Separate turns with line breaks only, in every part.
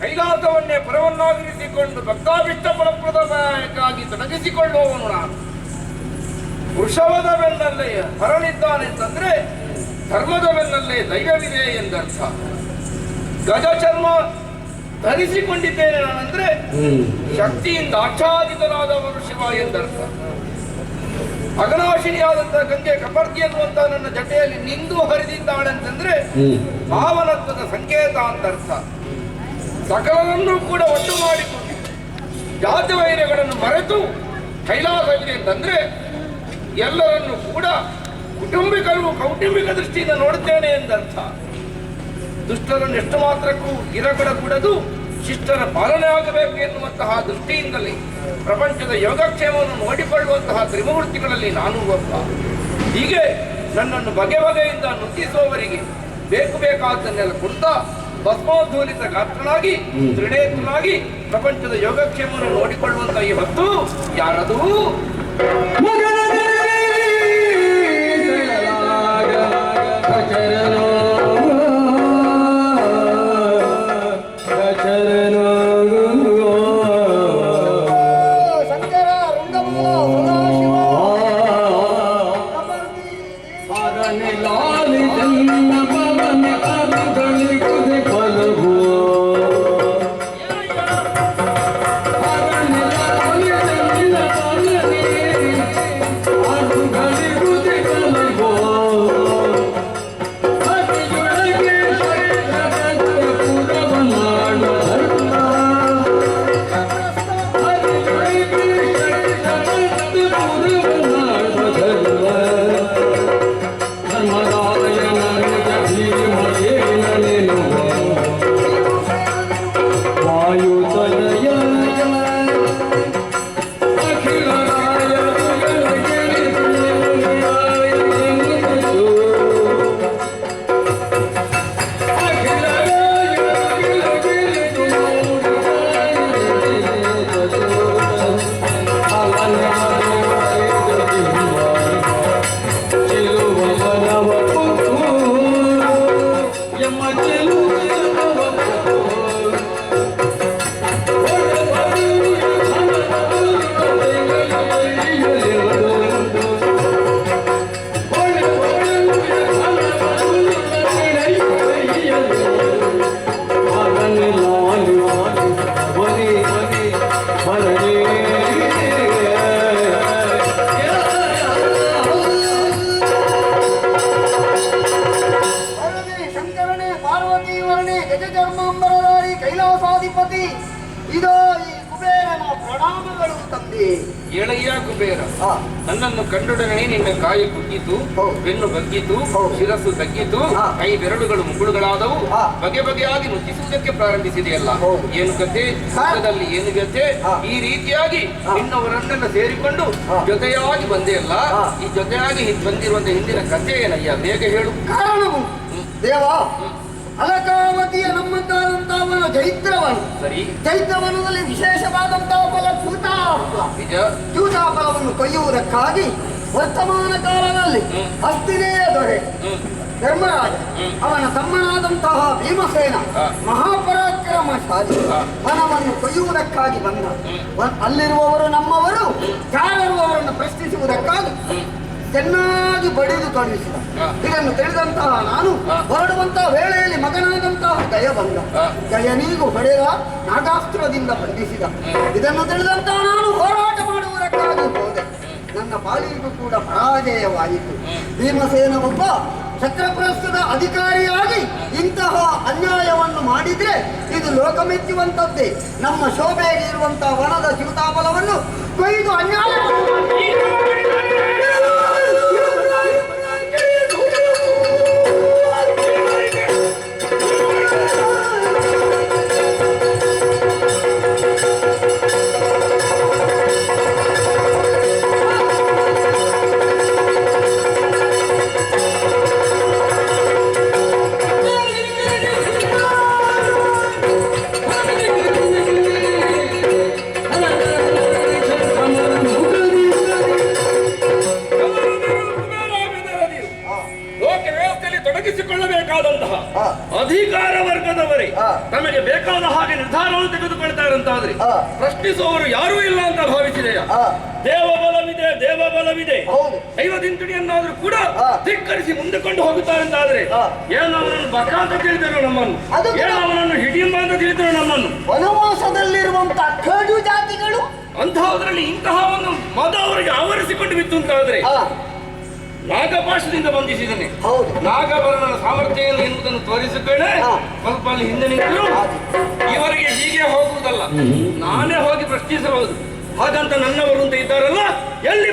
ಕೈಲಾಸವನ್ನೇ ಪರವನ್ನಾಗಿರಿಸಿಕೊಂಡು ಭಕ್ತಾಭಿಷ್ಟ ಫಲಪ್ರದಕ್ಕಾಗಿ ತೊಡಗಿಸಿಕೊಳ್ಳುವವನು ನಾನು. ವೃಷಭದ ಬೆನ್ನಲ್ಲೇ ಹರಳಿದ್ದಾನೆಂತಂದ್ರೆ ಧರ್ಮದ ಬೆನ್ನಲ್ಲೇ ದೈವವಿದೆ ಎಂದರ್ಥ. ಗಜ ಚರ್ಮ ಧರಿಸಿಕೊಂಡಿದ್ದೇನೆ ನಾನಂದ್ರೆ ಶಕ್ತಿಯಿಂದ ಆಚ್ಛಾದಿತನಾದವನು ಶಿವ ಎಂದರ್ಥ. ಅಗನಾಶಿನಿಯಾದಂತಹ ಗಂಗೆ ಕಪರ್ತಿ ಎನ್ನುವಂತ ನನ್ನ ಜಟೆಯಲ್ಲಿ ನಿಂದು ಹರಿದಿದ್ದಾಳೆಂತಂದ್ರೆ ಭಾವನತ್ವದ ಸಂಕೇತ ಅಂತರ್ಥ. ಸಕಲರನ್ನೂ ಕೂಡ ಒಟ್ಟು ಮಾಡಿಕೊಂಡು ಜಾತಿ ವೈರ್ಯಗಳನ್ನು ಮರೆತು ಕೈಲಾಸವಿದೆ ಅಂತಂದ್ರೆ ಎಲ್ಲರನ್ನೂ ಕೂಡ ಕೌಟುಂಬಿಕ ದೃಷ್ಟಿಯಿಂದ ನೋಡುತ್ತೇನೆ ಎಂದರ್ಥ. ದುಷ್ಟರನ್ನು ಎಷ್ಟು ಮಾತ್ರಕ್ಕೂ ಇರಗೊಡಕೂಡದು, ಶಿಷ್ಟರ ಪಾಲನೆ ಆಗಬೇಕು ಎನ್ನುವಂತಹ ದೃಷ್ಟಿಯಿಂದಲೇ ಪ್ರಪಂಚದ ಯೋಗಕ್ಷೇಮವನ್ನು ನೋಡಿಕೊಳ್ಳುವಂತಹ ತ್ರಿಮೂರ್ತಿಗಳಲ್ಲಿ ನಾನು ಒಬ್ಬ. ಹೀಗೆ ನನ್ನನ್ನು ಬಗೆ ಬಗೆಯಿಂದ ನುಗ್ಗಿಸುವವರಿಗೆ ಬೇಕಾದನ್ನೆಲ್ಲ ಕೊಡ್ತಾ ಭಸ್ಮೋದ್ಧೂಲಿತ ಗಾತ್ರನಾಗಿ ತ್ರಿನೇತ್ರನಾಗಿ ಪ್ರಪಂಚದ ಯೋಗಕ್ಷೇಮವನ್ನು ನೋಡಿಕೊಳ್ಳುವಂತಹ ಈ ಹೊತ್ತು ಯಾರದು?
ಕೈಲಾಸಾಧಿಪತಿ ಇದೋ ಈ ಕುಬೇರನ ಪ್ರಣಾಮಗಳು ತಂದೆ.
ಎಳೆಯ ಕುಬೇರ, ನನ್ನನ್ನು ಕಂಡೊಡನೆ ನಿನ್ನ ಕಾಯಿ ಕುಗ್ಗಿತು, ಬೆನ್ನು ಬಗ್ಗಿತು, ಶಿರಸ್ಸು ತಗ್ಗಿತು, ಕೈ ಬೆರಳುಗಳು ಮುಗುಳುಗಳಾದವು, ಬಗೆ ಬಗೆಯಾಗಿ ನುಗ್ಗಿಸುವುದಕ್ಕೆ ಪ್ರಾರಂಭಿಸಿದೆಯಲ್ಲ. ಏನು ಕತೆ ಸದ್ಯದಲ್ಲಿ ಏನು ಗತೆ? ಈ ರೀತಿಯಾಗಿ ನಿನ್ನವರನ್ನೆಲ್ಲ ಸೇರಿಕೊಂಡು ಜೊತೆಯಾಗಿ ಬಂದೆಯಲ್ಲ. ಈ ಜೊತೆಯಾಗಿ ಬಂದಿರುವಂತಹ ಹಿಂದಿನ ಕಥೆ ಏನಯ್ಯ? ಬೇಗ ಹೇಳು.
ಕಾರಣವು ದೇವ, ಅಲಕಾವತಿಯ ನಮ್ಮಂತಾದಂತಹ ಚೈತ್ರವನು.
ಸರಿ,
ಚೈತ್ರವನದಲ್ಲಿ ವಿಶೇಷವಾದಂತಹ ಫಲ ಚೂತಾಫಲವನ್ನು ಕೊಯ್ಯುವುದಕ್ಕಾಗಿ ವರ್ತಮಾನ ಕಾಲದಲ್ಲಿ ಹಸ್ತಿನೇಯ ದೊರೆ ಧರ್ಮರಾಜ ಅವನ ತಮ್ಮನಾದಂತಹ ಭೀಮಸೇನ ಮಹಾಪರಾಕ್ರಮಶಾಲಿ ವನವನ್ನು ಕೊಯ್ಯುವುದಕ್ಕಾಗಿ ಬಂದ. ಅಲ್ಲಿರುವವರು ನಮ್ಮವರು, ಯಾರು ಅವರನ್ನು ಪ್ರಶ್ನಿಸುವುದಕ್ಕಾಗಿ ಚೆನ್ನಾಗಿ ಬಡಿದು ಕಳುಹಿಸಿದ. ಇದನ್ನು ತಿಳಿದಂತಹ ನಾನು ಹೊರಡುವಂತಹ ವೇಳೆಯಲ್ಲಿ ಮಗನಾದಂತಹ ಗಯ ಬಂದ. ಗಯನಿಗೂ ಹೊಡೆದ ನಾಗಾಸ್ತ್ರದಿಂದ ಬಂಧಿಸಿದ. ಇದನ್ನು ತಿಳಿದಂತಹ ನಾನು ಹೋರಾಟ ಮಾಡುವುದಕ್ಕಾಗಿ ಹೋದೆ. ನನ್ನ ಪಾಲಿಗೂ ಕೂಡ ಪರಾಜಯವಾಯಿತು. ಭೀಮಸೇನ ಒಬ್ಬ ಚಕ್ರಪ್ರಸ್ಥದ ಅಧಿಕಾರಿಯಾಗಿ ಇಂತಹ ಅನ್ಯಾಯವನ್ನು ಮಾಡಿದ್ರೆ ಇದು ಲೋಕಮೆಚ್ಚುವಂಥದ್ದೇ. ನಮ್ಮ ಶೋಭೆಗೆ ಇರುವಂತಹ ವನದ ಚಿರುತಾಬಲವನ್ನು ಕೊಯ್ದು ಅನ್ಯಾಯ
ತೊಡಗಿಸಿಕೊಳ್ಳಬೇಕಾದಂತಹ ಅಧಿಕಾರ ವರ್ಗದವರೇ ತಮಗೆ ಬೇಕಾದ ಹಾಗೆ ನಿರ್ಧಾರವನ್ನು ತೆಗೆದುಕೊಳ್ತಾರಂತಾದ್ರೆ ಪ್ರಶ್ನಿಸುವವರು ಯಾರೂ ಇಲ್ಲ ಅಂತ ಭಾವಿಸಿದೆಯ? ದೇವಬಲವಿದೆ, ದೇವಬಲವಿದೆ, ದೈವದಿಂತುಡಿಯನ್ನಾದ್ರೂ ಕೂಡ ಧಿಕ್ಕರಿಸಿ ಮುಂದೆಕೊಂಡು ಹೋಗುತ್ತಾರಂತಾದ್ರೆ ಏನು ಅವನನ್ನು ಬಕ ಅಂತ ತಿಳಿದರು ನಮ್ಮನ್ನು, ಏನು ಅವನನ್ನು ಹಿಡಿಂಬ ಅಂತ ತಿಳಿದರು ನಮ್ಮನ್ನು.
ವನವಾಸದಲ್ಲಿರುವಂತಹ ಕಡು ಜಾತಿಗಳು
ಅಂತಹದ್ರಲ್ಲಿ ಇಂತಹ ಒಂದು ಮದ ಅವರಿಗೆ ಆವರಿಸಿಕೊಂಡು ಬಿತ್ತು ಅಂತಾದ್ರೆ ನಾಗಪಾಶದಿಂದ ಬಂಧಿಸಿದನೆ. ನಾಗಭರಣನ ಸಾಮರ್ಥ್ಯ ಏನು ಎನ್ನುವುದನ್ನು ತೋರಿಸಿಕೊಳ್ಳೆ ಸ್ವಲ್ಪ ಅಲ್ಲಿ ಹಿಂದೆ ನಿಂತರು ಇವರಿಗೆ ಹೀಗೆ ಹೋಗುವುದಲ್ಲ, ನಾನೇ ಹೋಗಿ ಪ್ರಶ್ನಿಸಬಹುದು. ಹಾಗಂತ ನನ್ನವರು ಅಂತ ಇದ್ದಾರಲ್ಲ, ಎಲ್ಲಿ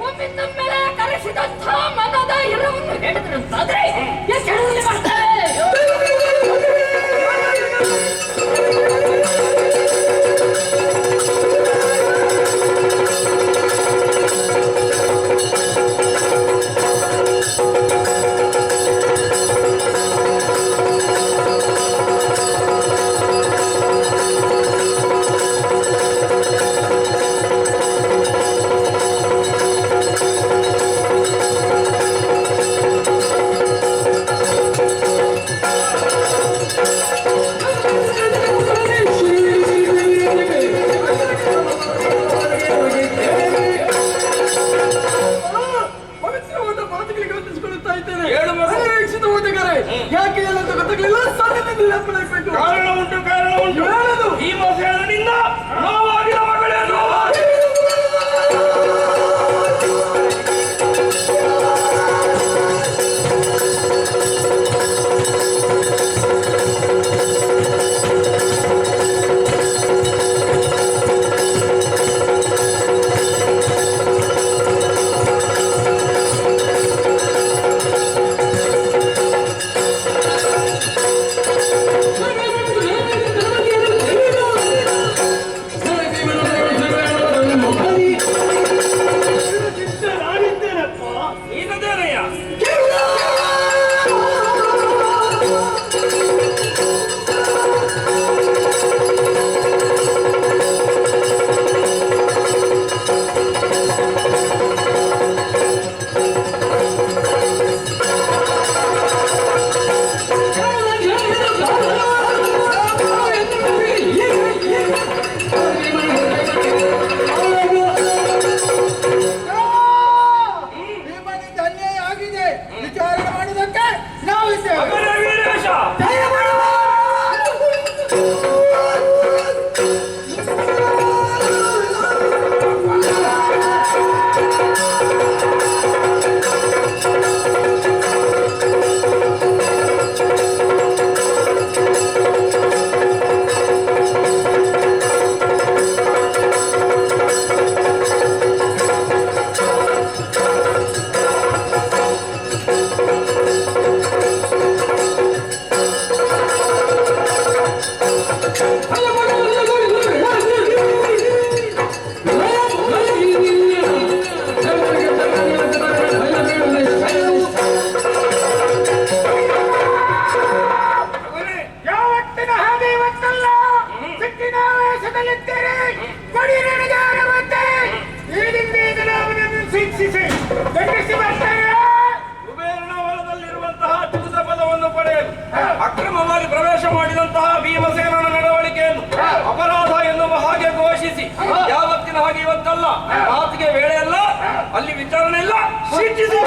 ಒಮ್ಮಿಂದ ಮೇಲೆ ಕರೆಸಿದಂಥ ಮನದ ಎಲ್ಲವನ್ನು ಹೇಳಿದ್ರಂತಾದ್ರೆ ಎಷ್ಟು ಹೇಳುವಲ್ಲಿ ಮಾಡ್ತಾರೆ.
ಯಾಕೆ ಹೇಳೋದು ಗೊತ್ತಾಗಲಿಲ್ಲ.
ಕಾರಣ ಉಂಟು, ಕಾರಣ ಉಂಟು. ಈ ಮಸೇನಿಂದ ನೋವಾಗಿನ ಮಗಳೇ ನೋವಾಗಿ. ಅಕ್ರಮವಾಗಿ ಪ್ರವೇಶ ಮಾಡಿದಂತಹ ಭೀಮಸೇನನ ನಡವಳಿಕೆಯನ್ನು ಅಪರಾಧ ಎನ್ನುವ ಹಾಗೆ ಘೋಷಿಸಿ ಯಾವತ್ತಿನ ಹಾಗೆ ಇವತ್ತಲ್ಲ, ಮಾತಿಗೆ ವೇಳೆ ಅಲ್ಲ, ಅಲ್ಲಿ ವಿಚಾರಣೆ ಇಲ್ಲ, ಶಿಕ್ಷಿಸಿ.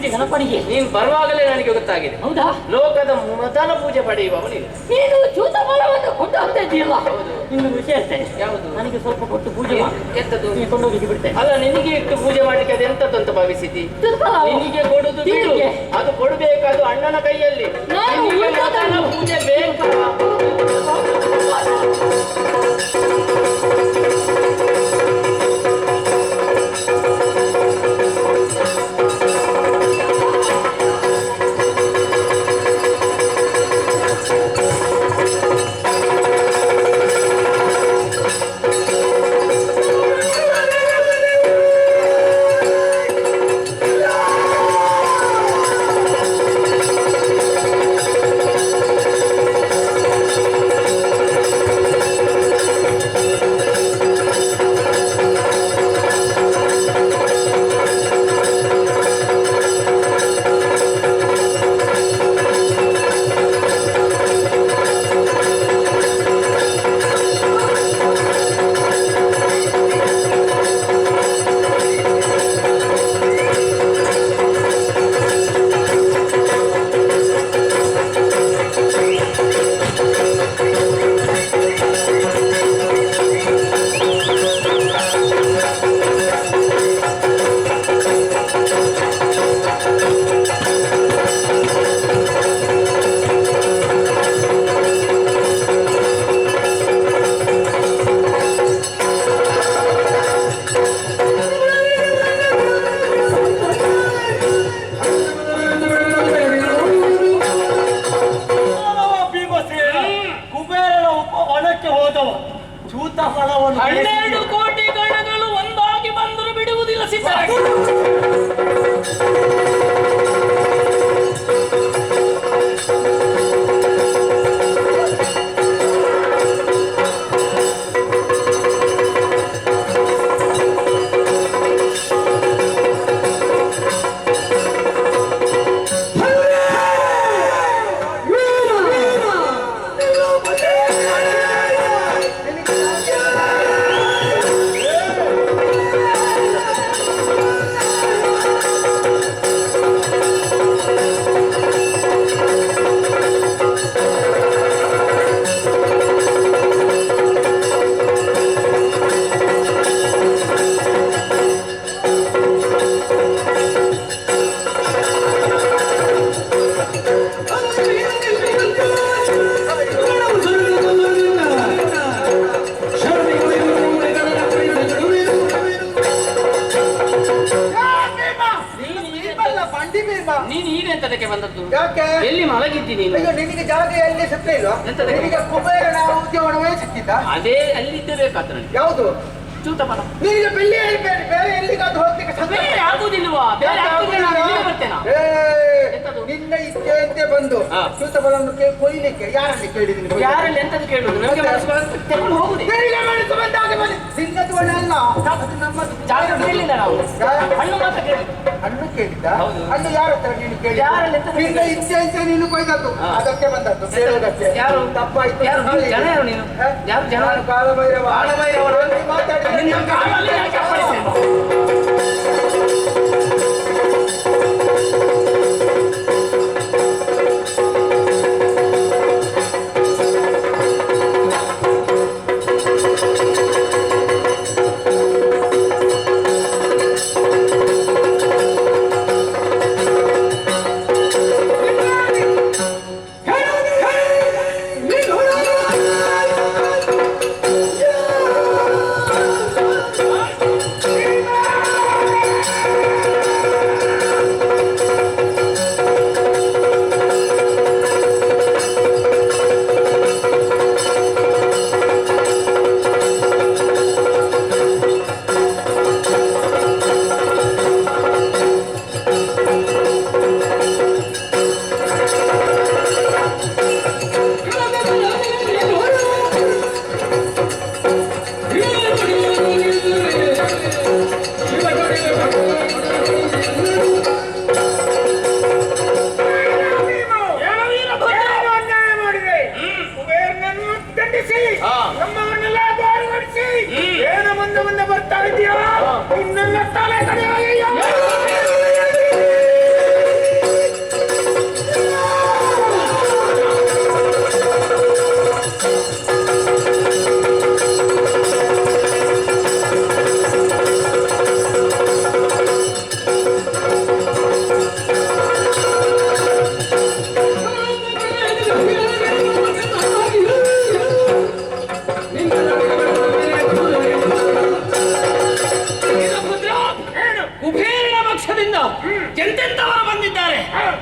ಪೂಜೆ ಗಣಪನಿಗೆ
ನೀನು ಬರುವಾಗಲೇ ನನಗೆ ಗೊತ್ತಾಗಿದೆ.
ಹೌದಾ?
ಲೋಕದ ಮೊದಲ ಪೂಜೆ ಪಡೆಯುವವ ನೀನು.
ನೀನು ಚೂತ ಫಲವನ್ನು ಕೊಂಡು ಹೋಗ್ತಾ ಇದ್ದೀಯಲ್ಲ. ನಿನ್ನ ವಿಷಯ ಅಷ್ಟೇ.
ಯಾವುದು?
ನನಗೆ ಸ್ವಲ್ಪ ಕೊಟ್ಟು ಪೂಜೆ ಮಾಡಿ.
ಎಂತದ್ದು?
ನೀನು ಕೊಂಡೋಗಿ ಬಿಡ್ತೇನೆ.
ಅಲ್ಲ, ನಿನಗೆ ಇಟ್ಟು ಪೂಜೆ ಮಾಡ್ಲಿಕ್ಕೆ ಅದು ಎಂತದ್ದು ಅಂತ ಭಾವಿಸಿದ್ದಿ? ನಿನಗೆ ಕೊಡುದು ಬಿಡು, ಅದು ಕೊಡಬೇಕಾದು ಅಣ್ಣನ ಕೈಯಲ್ಲಿ. ನಿನಗೆ ಮೊದಲ ಪೂಜೆ ಬೇಕಾ?
ಹೋದವ ಚೂತ ಫಲವನ್ನು
12 ಕೋಟಿ ಗಣಗಳು ಒಂದಾಗಿ ಬಂದರೂ ಬಿಡುವುದಿಲ್ಲ ಸಿದ್ಧರಾಗಿ.
ನೀನು ಈಗ ಎಂತದಕ್ಕೆ ಬಂದದ್ದು?
ಯಾಕೆ?
ಎಲ್ಲಿ ಮಲಗಿದ್ದೀನಿ ನೀನು?
ಅಯ್ಯೋ ನಿನಗೆ ಜಾಗ ಎಲ್ಲಿ ಸಿಗ್ತಾ ಇಲ್ವಾ? ನಿನಗೆ ಕುಬೇರನ ಉದ್ಯೋಗವೇ ಸಿಕ್ಕಿದ್ದ?
ಅದೇ ಅಲ್ಲಿದ್ದೇ ಬೇಕಾದ ನನಗೆ.
ಯಾವುದು?
ಚೂತ ಫಲ.
ನಿನಗೆ ಬೆಳ್ಳಿ ಬೇರೆ ಬೇರೆ ಎಲ್ಲಿಗಾದ್ರೂ ಹೋಗ್ಲಿಕ್ಕೆ
ಬೇರೆ ಆಗುದಿಲ್ವಾ? ಬೇರೆ ಆಗುದಿಲ್ಲ, ನಾನು ಇಲ್ಲಿಗೆ ಬರ್ತೇನಾ? ಎಂತದು?
ನಿನ್ನ ಇಚ್ಛೆಯಂತೆ ಬಂದು ಚೂತ ಫಲವನ್ನು ಕೊಯ್ಲಿಕ್ಕೆ ಯಾರಲ್ಲಿ ಕೇಳಿದ್ದೀನಿ?
ಯಾರಲ್ಲಿ ಎಂತದ್ದು ಕೇಳುದು? ನನಗೆ ಮನಸ್ಸು ತೆಗೆದು ಹೋಗುದೇ.
ನಿನಗೆ ಮನಸ್ಸು ಬಂದಾಗ ಬನ್ನಿ. ನಿನ್ನದು ಒಣ ಅಲ್ಲ, ಅದು ನಮ್ಮದು.
ಜಾಗ ಕೇಳಿಲ್ಲ ನಾವು. ಹಣ್ಣು ಮಾತ್ರ ಕೇಳಿ.
ಹಣ್ಣು ಕೇಳಿದ್ದ?
ಹೌದು.
ಅಲ್ಲಿ ಯಾರ ಹತ್ರ ನೀನು ಕೇಳಿ?
ಯಾರಲ್ಲಿ ಎಂತ?
ನಿನ್ನ ಇಚ್ಛೆಯಂತೆ ನೀನು ಕೊಯ್ದದ್ದು, ಅದಕ್ಕೆ ಬಂದದ್ದು. ಕೇಳೋದಕ್ಕೆ
ಯಾರು?
ತಪ್ಪಾಯ್ತು.
ಯಾರು? ಜನ ಯಾರು ನೀನು? ಯಾರು ಜನ?
ಕಾಲಭೈರವ.
ಕಾಲಭೈರವ
ಮಾತಾಡಿ.
ನಿನ್ನ ಕಾಲಲ್ಲಿ ಯಾಕೆ ಅಪ್ಪಳಿಸ್ತೇನೆ?
ನಮ್ಮವನ್ನೆಲ್ಲ ದಾರಿಗೊಳಿಸಿ ಏನು ಮುಂದೆ ಮುಂದೆ ಬರ್ತಾ ಇದೆಯೋ ಇನ್ನೆಲ್ಲ ತಲೆ ಕಡೆ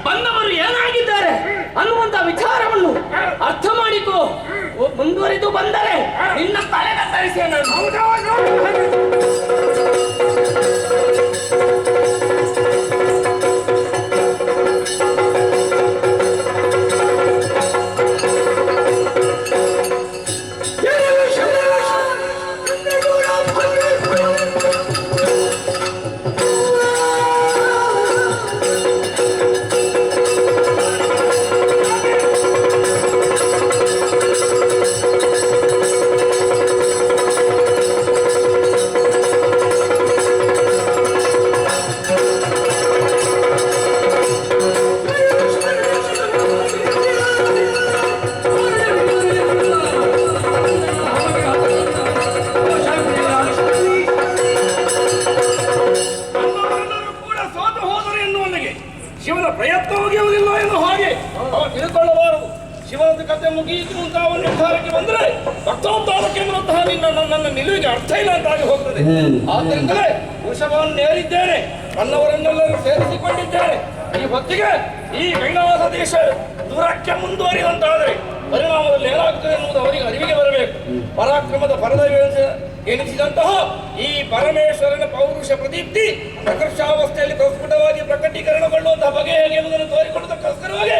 ಬಂದವರು ಏನಾಗಿದ್ದಾರೆ ಅನ್ನುವಂತ ವಿಚಾರವನ್ನು ಅರ್ಥ ಮಾಡಿಕೋ. ಮುಂದುವರಿದು ಬಂದರೆ ನಿನ್ನ ತಲೆನ ತರಿಸಿ
ಶಿವನ ಪ್ರಯತ್ನ ಮುಗಿಯುವುದಿಲ್ಲ ಎಂದು ಹಾಗೆ ಅವರು ತಿಳ್ಕೊಳ್ಳಬಾರದು. ಶಿವನ ಕಥೆ ಮುಗಿಯಿತು ಅಂತ ಅವನ ನಿರ್ಧಾರಕ್ಕೆ ಬಂದರೆ ಭಕ್ತೋದ್ಧಾರಕ್ಕೆ ಎನ್ನುವಂತಹ ನನ್ನ ನಿಲುವಿಗೆ ಅರ್ಥ ಇಲ್ಲ ಅಂತಾಗಿ ಹೋಗ್ತದೆ. ಆದ್ದರಿಂದಲೇ ವೃಷಭವನ್ನು ನೇರಿದ್ದೇನೆ, ನನ್ನವರನ್ನೆಲ್ಲರೂ ಸೇರಿಸಿಕೊಂಡಿದ್ದೇನೆ. ಈ ಹೊತ್ತಿಗೆ ಈ ಕೈಲಾಸ ದೇಶ ದೂರಕ್ಕೆ ಮುಂದುವರಿದಂತಾದರೆ ಪರಿಣಾಮದಲ್ಲಿ ಏನಾಗ್ತದೆ ಎನ್ನುವುದು ಅವರಿಗೆ ಅರಿವಿಗೆ ಬರಬೇಕು. ಪರಾಕ್ರಮದ ಪರದೈವ ಎನಿಸಿದಂತಹ ಈ ಪರಮೇಶ್ವರನ ಪೌರುಷ ಪ್ರದೀಪ್ತಿ ಪ್ರಕರ್ಷಾವಸ್ಥೆಯಲ್ಲಿ ಪ್ರಸ್ಫುಟವಾಗಿ ಪ್ರಕಟೀಕರಣಗೊಳ್ಳುವಂತಹ ಬಗೆ ಹೇಗೆ ಎಂಬುದನ್ನು ತೋರಿಕೊಳ್ಳುವುದಕ್ಕೋಸ್ಕರವಾಗಿ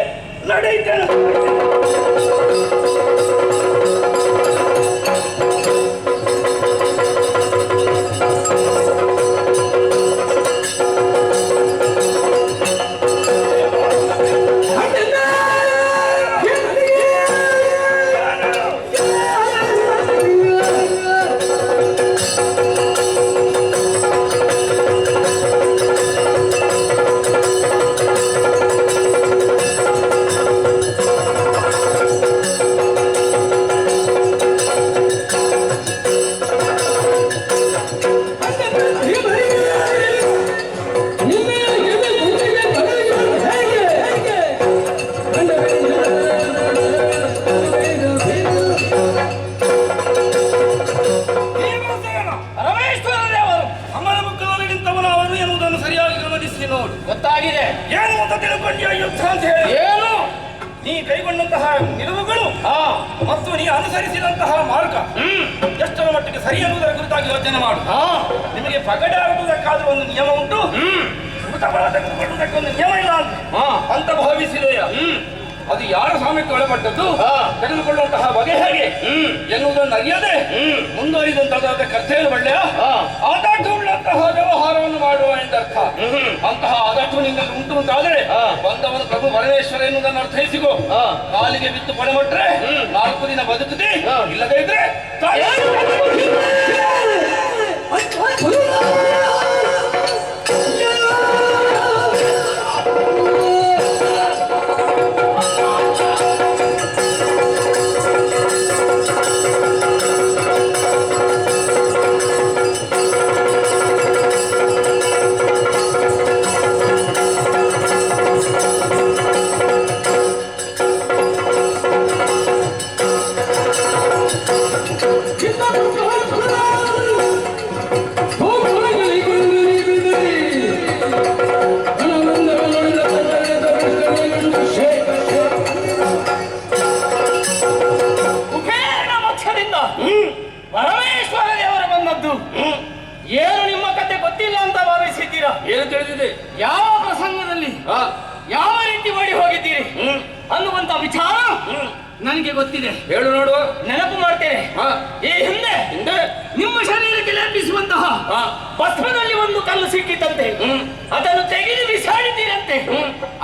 ನಡೆಯುತ್ತೇನೆ. ಗೊತ್ತಾಗಿದೆ ಏನು ಅಂತ ತಿಳ್ಕೊಂಡ್ಯ ಯುದ್ಧ ಅಂತ ಹೇಳಿ. ಏನು ನೀ ಕೈಗೊಂಡಂತಹ ನಿಲುವುಗಳು ಮತ್ತು ನೀ ಅನುಸರಿಸಿದಂತಹ ಮಾರ್ಗ ಎಷ್ಟರ ಮಟ್ಟಿಗೆ ಸರಿ ಅನ್ನುವುದರ ಕುರಿತಾಗಿ ಯೋಚನೆ ಮಾಡು. ನಿಮಗೆ ಪಗಡೆ ಆಗುವುದಕ್ಕಾದ್ರೂ ಒಂದು ನಿಯಮ ಉಂಟು, ಊಟಬಲ ತೆಗೆದುಕೊಳ್ಳುವುದಕ್ಕೆ ಒಂದು ನಿಯಮ ಇಲ್ಲ ಅಂತ ಭಾವಿಸಿದೆಯ. ಅದು ಯಾರ ಸ್ವಾಮ್ಯಕ್ಕೆ ಒಳಪಟ್ಟದ್ದು, ತೆಗೆದುಕೊಳ್ಳುವಂತಹ ಬಗೆ ಹೇಗೆ ಎನ್ನುವುದನ್ನು ಅರಿಯದೆ ಮುಂದುವರಿದಂತಹ ಕರ್ತವ್ಯ ಒಳ್ಳೆಯ ಆದಾಟುಳ್ಳಂತಹ ವ್ಯವಹಾರವನ್ನು ಮಾಡುವ ಎಂದರ್ಥ. ಅಂತಹ ಆದಾಟು ನಿನ್ನಲ್ಲಿ ಉಂಟು ಅಂತಾದರೆ ಬಂದವನು ಪ್ರಭು ಪರಮೇಶ್ವರ ಎನ್ನುವುದನ್ನು ಅರ್ಥೈಸಿಕೋ. ಕಾಲಿಗೆ ಬಿದ್ದು ಪಡೆಮಟ್ರೆ 4 ದಿನ ಬದುಕುತ್ತೆ, ಇಲ್ಲದೇ ಇದ್ರೆ ಪರಮೇಶ್ವರ ದೇವರ ಬಂದದ್ದು. ಏನು ನಿಮ್ಮ ಕತೆ ಗೊತ್ತಿಲ್ಲ ಅಂತ ಭಾವಿಸಿದ್ದೀರಾ?
ಏನು ತಿಳಿದಿದೆ?
ಯಾವ ಪ್ರಸಂಗದಲ್ಲಿ ಯಾವ ರೀತಿ ಮಾಡಿ ಹೋಗಿದ್ದೀರಿ ಅನ್ನುವಂತ ವಿಚಾರ ನನಗೆ ಗೊತ್ತಿದೆ.
ಹೇಳು ನೋಡುವ.
ನೆನಪು ಮಾಡ್ತೇನೆ. ಈ ಹಿಂದೆ ನಿಮ್ಮ ಶರೀರಕ್ಕೆ ಲೇಪಿಸುವಂತಹ ಭಸ್ಮದಲ್ಲಿ ಒಂದು ಕಲ್ಲು ಸಿಕ್ಕಿತಂತೆ, ಅದನ್ನು ತೆಗೆದು ಬಿಸಾಡಿದ್ದೀರಂತೆ.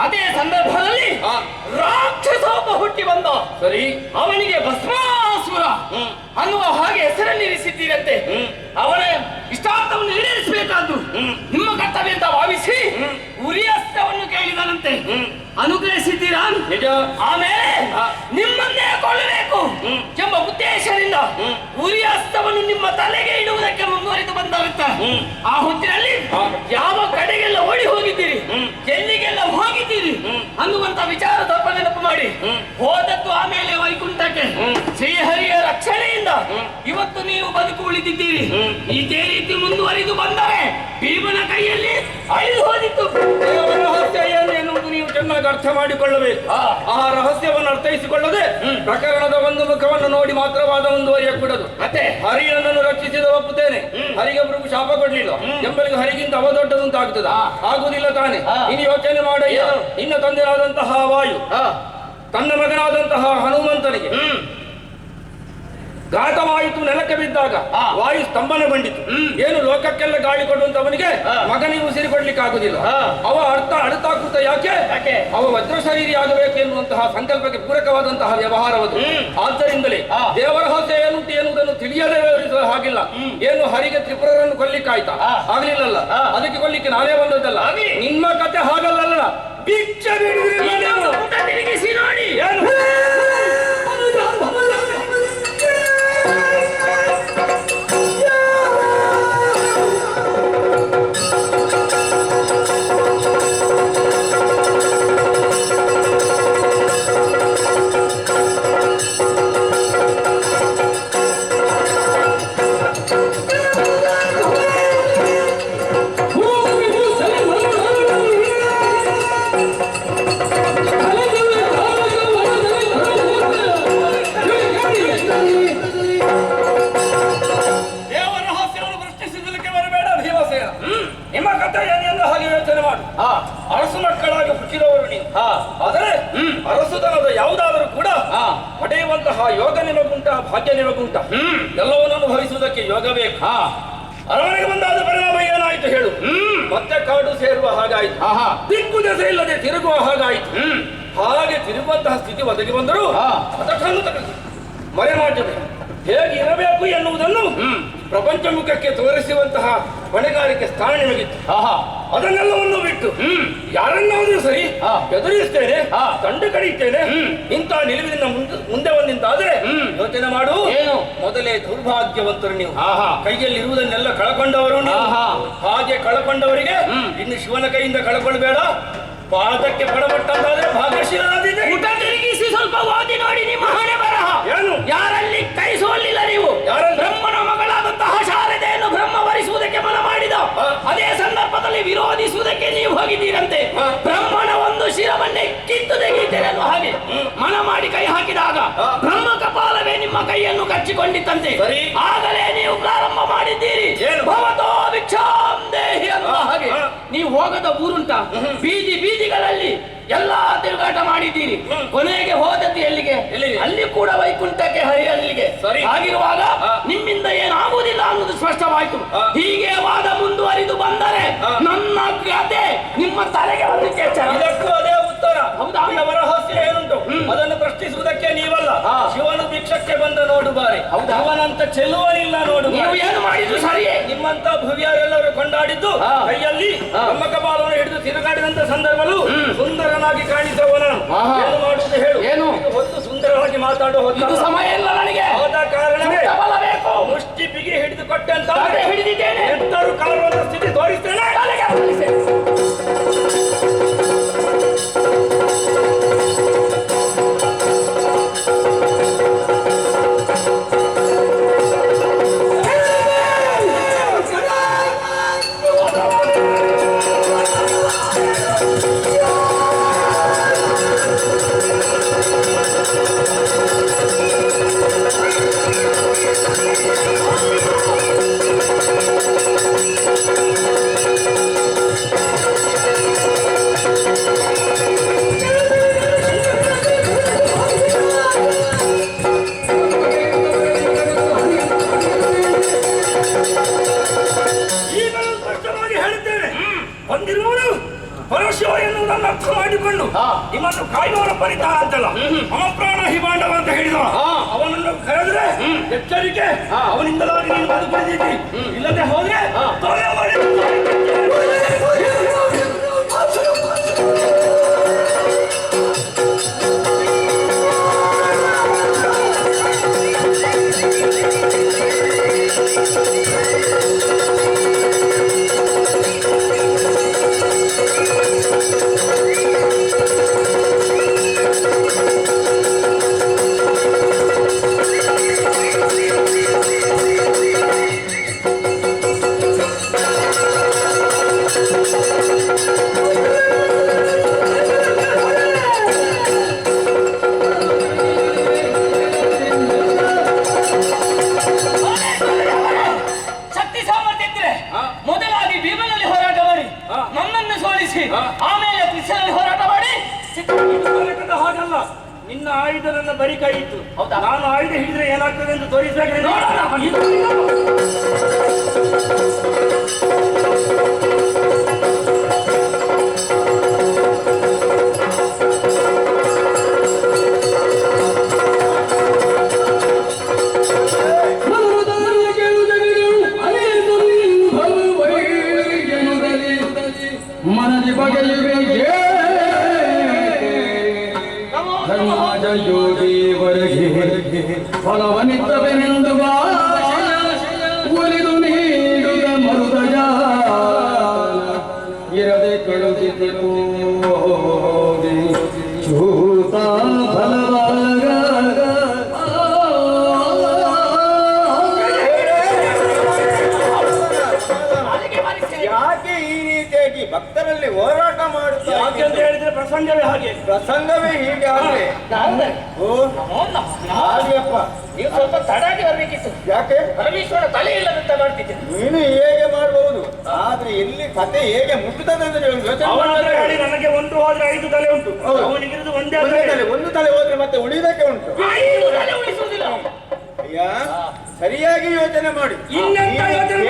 ಅದೇ ಸಂದರ್ಭದಲ್ಲಿ ರಾಕ್ಷಸ ಒಬ್ಬ ಹುಟ್ಟಿ ಬಂದ.
ಸರಿ,
ಅವನಿಗೆ ಭಸ್ಮಾಸುರ ಅನ್ನುವ ಹಾಗೆ ಹೆಸರನ್ನಿರಿಸಿದ್ದೀರಂತೆ. ಅವನ ಇಷ್ಟಾರ್ಥವನ್ನು ಈಡೇರಿಸಬೇಕಾದ್ದು ನಿಮ್ಮ ಕರ್ತವ್ಯ ಅಂತ ಭಾವಿಸಿ ಉರಿಯಸ್ತವನ್ನು ಕೇಳಿದನಂತೆ. ಅನುಗ್ರಹಿಸಿದ್ದೀರಾ?
ನಿಜ.
ಆಮೇಲೆ ನಿಮ್ಮನ್ನೇ ಕೊಲ್ಲಬೇಕು ಎಂಬ ಉದ್ದೇಶದಿಂದ ಉರಿಯಸ್ತವನ್ನು ನಿಮ್ಮ ತಲೆಗೆ ಇಡುವುದಕ್ಕೆ ಮುಂದುವರಿದು ಬಂದಾಗುತ್ತೆ. ಆ ಹೊತ್ತಿನಲ್ಲಿ ಯಾವ ಕಡೆಗೆಲ್ಲ ಓಡಿ ಹೋಗಿದ್ದೀರಿ, ಎಲ್ಲಿಗೆಲ್ಲ ಹೋಗಿದ್ದೀರಿ ಅನ್ನುವಂತ ವಿಚಾರ ಸ್ವಲ್ಪ ನೆನಪು ಮಾಡಿ. ಹೋದದ್ದು ಆಮೇಲೆ ವೈಕುಂಠಕ್ಕೆ ಶ್ರೀಹರಿಯ ರಕ್ಷಣೆಯಿಂದ ಇವತ್ತು ನೀವು ಬದುಕು ಉಳಿದಿದ್ದೀರಿ. ಇದೇ ರೀತಿ ಮುಂದುವರಿದು ಬಂದರೆ ಭೀಮನ ಕೈಯಲ್ಲಿ ಅಳಿದು ಹೋದಿತ್ತು.
ದೇವರ ರಹಸ್ಯ ಏನು ಎನ್ನುವುದು ನೀವು
ಚೆನ್ನಾಗಿ ಅರ್ಥ ಮಾಡಿಕೊಳ್ಳಬೇಕು. ಆ ರಹಸ್ಯವನ್ನು ಅರ್ಥೈಸಿಕೊಳ್ಳದೆ ಪ್ರಕರಣದ ಒಂದು ಮುಖವನ್ನು ನೋಡಿ ಮಾತ್ರವಾದ ಮುಂದುವರಿಯ ಕೂಡದು.
ಮತ್ತೆ
ಹರಿಯನನ್ನು ರಕ್ಷಿಸಿದ ಒಪ್ಪುತ್ತೇನೆ, ಹರಿಗೆ ಪ್ರಭು ಶಾಪ ಕೊಡ್ಲಿಲ್ಲ ಎಂಬಲಿಗೆ ಹರಿಗಿಂತ ಅವ ದೊಡ್ಡದಂತ ಆಗ್ತದ, ಆಗುದಿಲ್ಲ ತಾನೆ. ಇನ್ನು ಯೋಚನೆ ಮಾಡಯ್ಯ, ನಿನ್ನ ತಂದೆಯಾದಂತಹ ವಾಯು ತನ್ನ ಮಗನಾದಂತಹ ಹನುಮಂತನಿಗೆ ಘಾತವಾಯಿತು, ನೆಲಕ್ಕೆ ಬಿದ್ದಾಗ ವಾಯು ಸ್ತಂಭನ ಬಂಡಿತು. ಏನು ಲೋಕಕ್ಕೆಲ್ಲ ಗಾಳಿ ಕೊಡುವಂತವನಿಗೆ ಮಗನಿಗೆ ಉಸಿರು ಕೊಡ್ಲಿಕ್ಕೆ ಆಗುದಿಲ್ಲ. ಅವ ಅಳುತ್ತಾಕೃತ ಯಾಕೆ ಅವ ವಜ್ರ ಶರೀರಿ ಆಗಬೇಕು ಎನ್ನುವಂತಹ ಸಂಕಲ್ಪಕ್ಕೆ ಪೂರಕವಾದಂತಹ ವ್ಯವಹಾರವದು. ಆದ್ದರಿಂದಲೇ ದೇವರ ರಹಸ್ಯ ಏನುಂಟು ಎನ್ನುವುದನ್ನು ತಿಳಿಯದೇ ವಿವರಿಸುವ ಹಾಗಿಲ್ಲ. ಏನು ಹರಿಗೆ ತ್ರಿಪುರರನ್ನು ಕೊಲ್ಲಿಕ್ಕಾಯ್ತಾ? ಆಗ್ಲಿಲ್ಲಲ್ಲ. ಅದಕ್ಕೆ ಕೊಲ್ಲಿಕ್ಕೆ ನಾನೇ ಬಂದದ್ದಲ್ಲ. ನಿಮ್ಮ ಕತೆ ಹಾಗಲ್ಲ. ಭಿಕ್ಷೆ
ತಿರುಗಿಸಿ ನೋಡಿ.
ಏನು ಅರಸು ಮಕ್ಕಳಾಗಿ ಹುಟ್ಟಿದವರು ನೀವು. ಆದರೆ ಅರಸುತನದ ಯಾವುದಾದರೂ ಕೂಡ ಪಡೆಯುವಂತಹ ಯೋಗ ನಿಮಗುಂಟ, ಭಾಗ್ಯ ನಿಮಗುಂಟ. ಎಲ್ಲವನ್ನು ಅನುಭವಿಸುವುದಕ್ಕೆ ಯೋಗ ಬೇಕು. ಅರಮನೆಗೆ ಬಂದಾದ ಪರಿಣಾಮ ಏನಾಯ್ತು ಹೇಳು? ಮತ್ತೆ ಕಾಡು ಸೇರುವ ಹಾಗಾಯ್ತು, ದಿಕ್ಕು ದೆಸೆ ಇಲ್ಲದೆ ತಿರುಗುವ ಹಾಗಾಯ್ತು. ಹಾಗೆ ತಿರುಗುವಂತಹ ಸ್ಥಿತಿ ಒದಗಿ ಬಂದರೂ ಅದನ್ನು ಮರೆ ಮಾಡಿದೆ. ಹೇಗೆ ಇರಬೇಕು ಎನ್ನುವುದನ್ನು ಪ್ರಪಂಚ ಮುಖಕ್ಕೆ ತೋರಿಸುವಂತಹ ಹೊಣೆಗಾರಿಕೆ ಸ್ಥಾನ ನಿಮಗಿತ್ತು. ಅದನ್ನೆಲ್ಲವನ್ನು ಬಿಟ್ಟು ಯಾರನ್ನಾದ್ರೂ ಸರಿ ಎದುರಿಸ್ತೇನೆ, ದಂಡ ಕಡಿತೇನೆ, ಇಂಥ ನಿಲುವಿನ ಮುಂದೆ ಒಂದಿಂತಾದ್ರೆ ಯೋಚನೆ ಮಾಡು. ಏನು ಮೊದಲೇ ದೌರ್ಭಾಗ್ಯವಂತರು ನೀವು. ಕೈಯಲ್ಲಿ ಇರುವುದನ್ನೆಲ್ಲ ಕಳಕೊಂಡವರು ನೀವು. ಹಾಗೆ ಕಳಕೊಂಡವರಿಗೆ ಇನ್ನು ಶಿವನ ಕೈಯಿಂದ ಕಳಕೊಳ್ಬೇಡ. ಪಾದಕ್ಕೆ ಪಡಬಟ್ಟಂತಾದ್ರೆ ಭಾಗ್ಯಶೀಲನಾದಿದೆ.
ಊಟ ತಿರುಗಿಸಿ ಸ್ವಲ್ಪ ಓದಿ ನೋಡಿ ನಿಮ್ಮ ಹಣೆ ಬರಹ.
ಏನು
ಯಾರಲ್ಲಿ ಕೈ ಸೋಲಿಲ್ಲ ನೀವು? ಬ್ರಹ್ಮನ ಮಗಳಾದಂತಹ ಶಾರದೆಯನ್ನು ಬ್ರಹ್ಮ ವರಿಸುವುದಕ್ಕೆ ಮನ ಮಾಡಿದ. ಅದೇ ಸಂದರ್ಭದಲ್ಲಿ ವಿರೋಧಿಸುವುದಕ್ಕೆ ನೀವು ಹೋಗಿದ್ದೀರಂತೆ. ಬ್ರಹ್ಮನ ಒಂದು ಶಿರವನ್ನೇ ಕಿತ್ತು ತೆಗೆಯುತ್ತೇನೆ ಅನ್ನೋ ಹಾಗೆ ಮನ ಮಾಡಿ ಕೈ ಹಾಕಿದಾಗ ಬ್ರಹ್ಮ ಕಪಾಲವೇ ನಿಮ್ಮ ಕೈಯನ್ನು ಕಚ್ಚಿಕೊಂಡಿತ್ತಂತೆ. ಆಗಲೇ ನೀವು ಪ್ರಾರಂಭ ಮಾಡಿದ್ದೀರಿ. ಭವತೋ ಭಿಕ್ಷಾಂ ದೇಹಿ ಅನ್ನೋ ಹಾಗೆ ನೀವು ಹೋಗದ ಊರುಂಟ, ಬೀದಿ ಬೀದಿಗಳಲ್ಲಿ ಎಲ್ಲಾ ತಿರುಗಾಟ ಮಾಡಿದ್ದೀರಿ. ಕೊನೆಗೆ ಹೋದದ್ದು ಎಲ್ಲಿಗೆ? ಅಲ್ಲಿ ಕೂಡ ವೈಕುಂಠಕ್ಕೆ, ಹರಿಯಲ್ಲಿಗೆ. ಆಗಿರುವಾಗ ನಿಮ್ಮಿಂದ ಏನಾಗುವುದಿಲ್ಲ ಅನ್ನೋದು ಸ್ಪಷ್ಟವಾಯಿತು. ಹೀಗೆ ವಾದ ಮುಂದುವರಿದು ಬಂದರೆ ನನ್ನ ಕತೆ ನಿಮ್ಮ ತಲೆಗೆ ಬರಲಿಕ್ಕೆ
ಇದಕ್ಕೂ ಅದೇ ಉತ್ತರ.
ಹೌದಾ?
ಅವರ ರಹಸ್ಯ ಏನುಂಟು ಅದನ್ನು ಪ್ರಶ್ನಿಸುವುದಕ್ಕೆ ನೀವಲ್ಲ. ಶಿವನು ಭಿಕ್ಷಕ್ಕೆ ಬಂದ ನೋಡು ಬಾರಿ. ಅವನಂತ ಚೆಲ್ಲುವನಿಲ್ಲ ನೋಡು.
ನೀವು ಏನು ಮಾಡಿದ್ರು ಸರಿಯೇ.
ನಿಮ್ಮಂತ ಭವ್ಯರೆಲ್ಲರೂ ಕೊಂಡಾಡಿದ್ದು ಕೈಯಲ್ಲಿ ನಮ್ಮ ಕಪಾಲವನ್ನು ಹಿಡಿದು ತಿರುಗಾಡಿದಂತ ಸಂದರ್ಭಗಳು ಸುಂದರನಾಗಿ ಕಾಣಿಸುವವನು ಏನು ಮಾಡುವುದು ಹೇಳು? ಏನು ಹೊತ್ತು ಸುಂದರವಾಗಿ ಮಾತಾಡುವ ಹೊತ್ತು
ಸಮಯ ಇಲ್ಲ ನನಗೆ.
ಆದ ಕಾರಣವೇ
ಬೇಕು.
ಮುಷ್ಟಿ ಬಿಗಿ ಹಿಡಿದು ಕೊಟ್ಟೆ ಅಂತ
ಹಿಡಿದಿದ್ದೇನೆ.
ಎತ್ತರು ಕಾಲುವಂತ ಸ್ಥಿತಿ ತೋರಿಸ್ತೇನೆ. ಪರಶಿವ ಎನ್ನುವುದನ್ನು ಅರ್ಥ ಮಾಡಿಕೊಂಡು ನಿಮ್ಮನ್ನು ಕಾಯುವವರ ಪರಿತಾರ ಅಂತಲ್ಲ, ಅವ ಪ್ರಾಣ ಹಿಮಾಂಡವ ಅಂತ ಹೇಳಿದವ. ಅವನನ್ನು ಕರೆದ್ರೆ ಎಚ್ಚರಿಕೆ, ಅವನಿಂದಲಾಗಿ ನೀನು ಬದುಕುಳಿದಿದ್ದಿ. ಇಲ್ಲದೆ ಹೋದ್ರೆ ತೊಲೆ ಮಾಡಿ ನಿನ್ನ ಆಯುಧ ನನ್ನ ಬರಿ ಕೈ ಇತ್ತು.
ಹೌದಾ?
ನಾನು ಆಯುಧ ಹಿಡಿದ್ರೆ ಏನಾಗ್ತದೆ ಅಂತ ತೋರಿಸ್ಬೇಕು.
ಮನದಿ ಬಗೆಯುವೆ ಧರ್ಮದ ಯೋಗಿವರೆಗೆ ಫಲವನಿತ್ತವೆನೆಂದು ಒಲಿದು ನೀಡುವ ಮರುದಯ ಇರದೆ ಕಳುಹಿಸಿತು ಚೂತ ಫಲವಾಗ
ಯಾಕೆ ಈ ರೀತಿಯಾಗಿ ಭಕ್ತರಲ್ಲಿ ಹೋರಾಟ ಮಾಡುತ್ತಾರೆ?
ಯಾಕೆಂತ ಹೇಳಿದ್ರೆ ಪ್ರಸಂಗವೇ ಹಾಗೆ.
ಪ್ರಸಂಗವೇ ಹೀಗೆ ಆದ್ರೆ ಓ ಹಾಗೆಯಪ್ಪ.
ನೀವು ಸ್ವಲ್ಪ ತಡಾಗಿ ಬರ್ಬೇಕಿತ್ತು.
ಯಾಕೆ?
ಪರಮೇಶ್ವರ ತಲೆ ಇಲ್ಲದಂತ ಮಾಡ್ತಿದ್ದೆ.
ನೀನು ಹೇಗೆ ಮಾಡಬಹುದು, ಆದ್ರೆ ಎಲ್ಲಿ ಕತೆ ಹೇಗೆ ಮುಟ್ಟುತ್ತದೆ ಅಂತ ನೀವು ಯೋಚನೆ
ಅವನಾದ್ರೆ ಹೇಳಿ ನನಗೆ ಒಂದು ಹೋದ್ರೆ 5 ತಲೆ ಉಂಟು, ಅವನಿಗಿರುವುದು ಒಂದೇ ತಲೆ.
ಒಂದು ತಲೆ ಹೋದ್ರೆ ಮತ್ತೆ ಉಳಿದಕ್ಕೆ ಉಂಟು.
5 ತಲೆ ಉಳಿಸುವುದಿಲ್ಲ.
ಅಯ್ಯ, ಸರಿಯಾಗಿ ಯೋಚನೆ ಮಾಡಿ.
ಇನ್ನೆಂತ ಯೋಚನೆ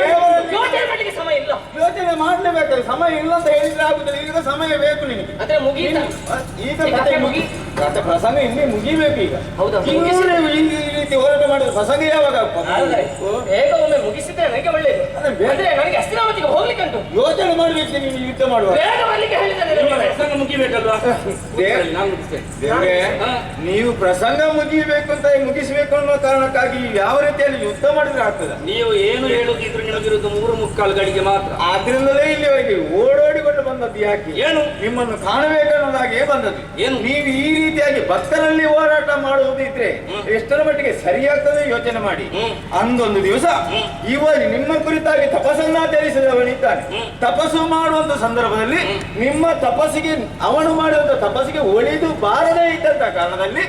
ಯೋಚನೆ ಮಾಡ್ಲಿಕ್ಕೆ ಸಮಯ ಇಲ್ಲ.
ಯೋಚನೆ ಮಾಡ್ಲೇಬೇಕಾದ್ರೆ ಸಮಯ ಇಲ್ಲ ಅಂತ ಹೇಳಿದ್ರೆ ಆಗುದಿಲ್ಲ. ಈಗ ಸಮಯ ಬೇಕು ನಿನಗೆ.
ಅದ್ರೆ ಮುಗೀತ.
ಈಗ ಕತೆ ಕತೆ ಪ್ರಸಂಗ ಇಲ್ಲಿ ಮುಗಿಬೇಕು ಈಗ.
ಹೌದಾ?
ಈ ರೀತಿ ಹೋರಾಟ ಮಾಡಿದ್ರೆ ಪ್ರಸಂಗ ಯಾವಾಗ ಆಗ್ತದೆ?
ಬೇಗ ಒಮ್ಮೆ ಮುಗಿಸಿದ್ರೆ ನನಗೆ ಒಳ್ಳೇದು. ಅಂದ್ರೆ ನನಗೆ ಅಸ್ತಿನಾವತಿಗೆ ಹೋಗ್ಲಿಕ್ಕೆ ಉಂಟು.
ಯೋಚನೆ ಮಾಡ್ಬೇಕು ನೀನು ಯುದ್ಧ ಮಾಡುವ.
ಬೇಗ ಬರ್ಲಿಕ್ಕೆ ಹೇಳಿದ್ದಾರೆ.
ಪ್ರಸಂಗ ಮುಗಿಬೇಕಲ್ವಾ?
ನಾನು ಮುಗಿಸ್ತೇನೆ.
ದೇವ್ರೇ, ನೀವು ಪ್ರಸಂಗ ಮುಗಿಬೇಕು ಅಂತ ಮುಗಿಸ್ಬೇಕು ಅನ್ನೋ ಕಾರಣಕ್ಕಾಗಿ ಯಾವ ರೀತಿಯಲ್ಲಿ ಯುದ್ಧ ಮಾಡಿದ್ರೆ ಆಗ್ತದೆ?
ನೀವು ಏನು ಹೇಳುತ್ತಿದ್ರು ನಿಮಗಿರುವುದು 3:45 ಗಳಿಗೆ ಮಾತ್ರ.
ಆದ್ರಿಂದಲೇ ಇಲ್ಲಿವರೆಗೆ ಓಡೋಡಿಕೊಂಡು ಬಂದದ್ದು ಯಾಕೆ?
ಏನು?
ನಿಮ್ಮನ್ನು ಕಾಣಬೇಕನ್ನೋದಾಗೆ ಬಂದದ್ದು.
ಏನು?
ನೀವು ಈ ರೀತಿಯಾಗಿ ಭಕ್ತರಲ್ಲಿ ಹೋರಾಟ ಮಾಡುವುದಿದ್ರೆ ಎಷ್ಟರ ಮಟ್ಟಿಗೆ ಸರಿಯಾಗ್ತದೆ ಯೋಚನೆ ಮಾಡಿ. ಅಂದೊಂದು ದಿವಸ ನಿಮ್ಮ ಕುರಿತಾಗಿ ತಪಸ್ಸನ್ನಾಚರಿಸಿದವನಿದ್ದಾನೆ. ತಪಸ್ಸು ಮಾಡುವಂತ ಸಂದರ್ಭದಲ್ಲಿ ನಿಮ್ಮ ತಪಸ್ಸಿಗೆ ಅವನು ಮಾಡುವಂತ ತಪಸ್ಸಿಗೆ ಒಳಿದು ಬಾರದೇ ಇದ್ದಂತ ಕಾರಣದಲ್ಲಿ